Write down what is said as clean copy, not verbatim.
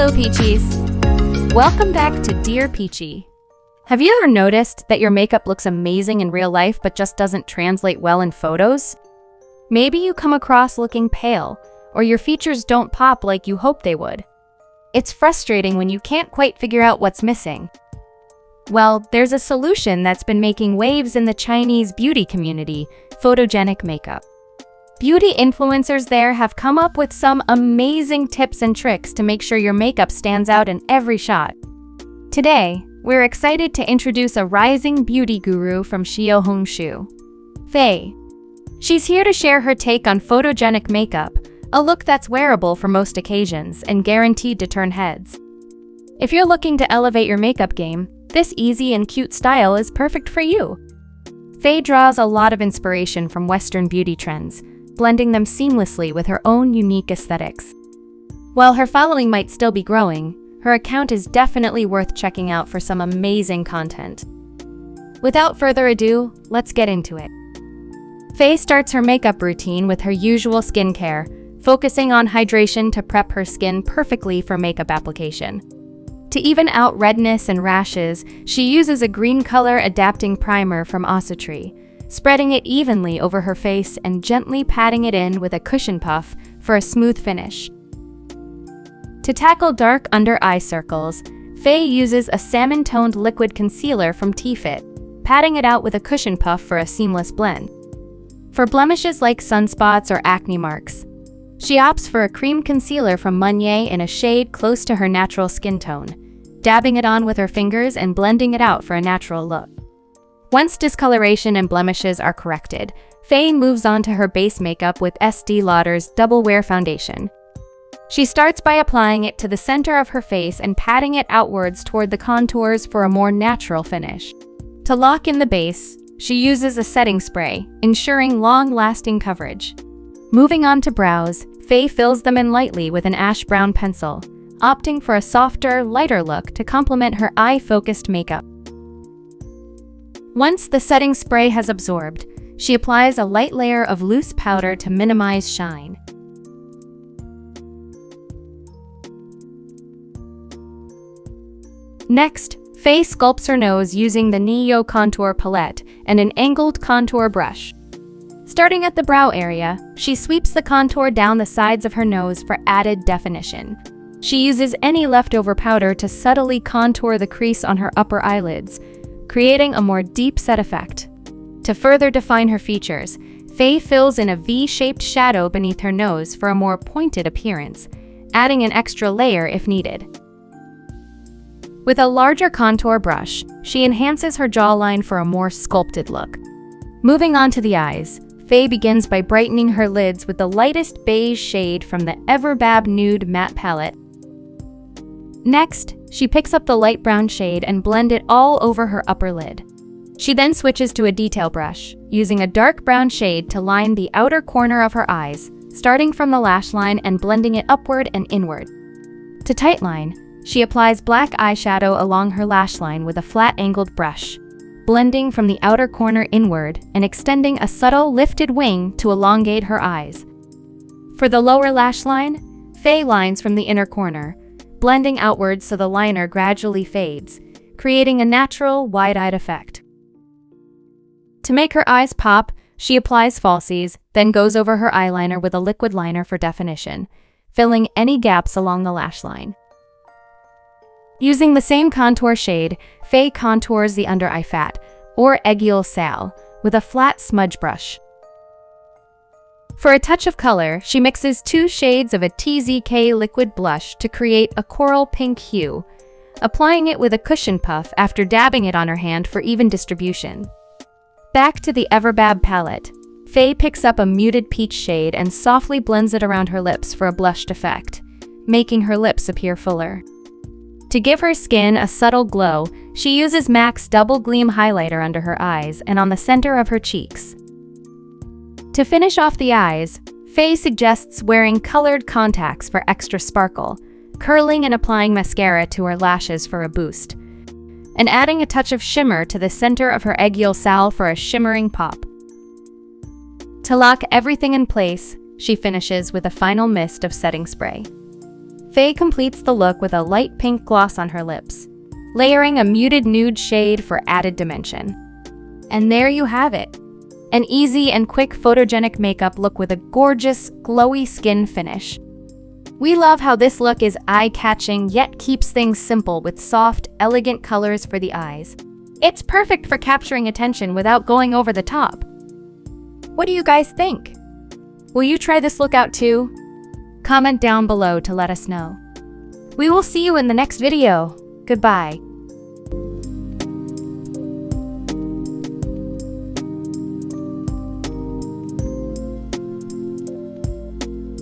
Hello, Peachies! Welcome back to Dear Peachie. Have you ever noticed that your makeup looks amazing in real life but just doesn't translate well in photos? Maybe you come across looking pale, or your features don't pop like you hoped they would. It's frustrating when you can't quite figure out what's missing. Well, there's a solution that's been making waves in the Chinese beauty community: Photogenic Makeup. Beauty influencers there have come up with some amazing tips and tricks to make sure your makeup stands out in every shot. Today, we're excited to introduce a rising beauty guru from XiaoHongShu, Faye. She's here to share her take on photogenic makeup, a look that's wearable for most occasions and guaranteed to turn heads. If you're looking to elevate your makeup game, this easy and cute style is perfect for you. Faye draws a lot of inspiration from Western beauty trends, blending them seamlessly with her own unique aesthetics. While her following might still be growing, her account is definitely worth checking out for some amazing content. Without further ado, let's get into it. Faye starts her makeup routine with her usual skincare, focusing on hydration to prep her skin perfectly for makeup application. To even out redness and rashes, she uses a green color adapting primer from Tree, spreading it evenly over her face and gently patting it in with a cushion puff for a smooth finish. To tackle dark under eye circles, Faye uses a salmon-toned liquid concealer from T-Fit, patting it out with a cushion puff for a seamless blend. For blemishes like sunspots or acne marks, she opts for a cream concealer from Meunier in a shade close to her natural skin tone, dabbing it on with her fingers and blending it out for a natural look. Once discoloration and blemishes are corrected, Faye moves on to her base makeup with Estee Lauder's Double Wear Foundation. She starts by applying it to the center of her face and patting it outwards toward the contours for a more natural finish. To lock in the base, she uses a setting spray, ensuring long-lasting coverage. Moving on to brows, Faye fills them in lightly with an ash brown pencil, opting for a softer, lighter look to complement her eye-focused makeup. Once the setting spray has absorbed, she applies a light layer of loose powder to minimize shine. Next, Faye sculpts her nose using the Neo Contour Palette and an angled contour brush. Starting at the brow area, she sweeps the contour down the sides of her nose for added definition. She uses any leftover powder to subtly contour the crease on her upper eyelids, creating a more deep-set effect. To further define her features, Faye fills in a V-shaped shadow beneath her nose for a more pointed appearance, adding an extra layer if needed. With a larger contour brush, she enhances her jawline for a more sculpted look. Moving on to the eyes, Faye begins by brightening her lids with the lightest beige shade from the Everbab Nude Matte Palette. Next, she picks up the light brown shade and blends it all over her upper lid. She then switches to a detail brush, using a dark brown shade to line the outer corner of her eyes, starting from the lash line and blending it upward and inward. To tightline, she applies black eyeshadow along her lash line with a flat angled brush, blending from the outer corner inward and extending a subtle lifted wing to elongate her eyes. For the lower lash line, Faye lines from the inner corner, blending outwards so the liner gradually fades, creating a natural, wide-eyed effect. To make her eyes pop, she applies falsies, then goes over her eyeliner with a liquid liner for definition, filling any gaps along the lash line. Using the same contour shade, Faye contours the under-eye fat, or aiguille sal, with a flat smudge brush. For a touch of color, she mixes 2 shades of a TZK liquid blush to create a coral pink hue, applying it with a cushion puff after dabbing it on her hand for even distribution. Back to the Everbab palette, Faye picks up a muted peach shade and softly blends it around her lips for a blushed effect, making her lips appear fuller. To give her skin a subtle glow, she uses MAC's Double Gleam highlighter under her eyes and on the center of her cheeks. To finish off the eyes, Faye suggests wearing colored contacts for extra sparkle, curling and applying mascara to her lashes for a boost, and adding a touch of shimmer to the center of her aiguille sal for a shimmering pop. To lock everything in place, she finishes with a final mist of setting spray. Faye completes the look with a light pink gloss on her lips, layering a muted nude shade for added dimension. And there you have it. An easy and quick photogenic makeup look with a gorgeous, glowy skin finish. We love how this look is eye-catching yet keeps things simple with soft, elegant colors for the eyes. It's perfect for capturing attention without going over the top. What do you guys think? Will you try this look out too? Comment down below to let us know. We will see you in the next video. Goodbye.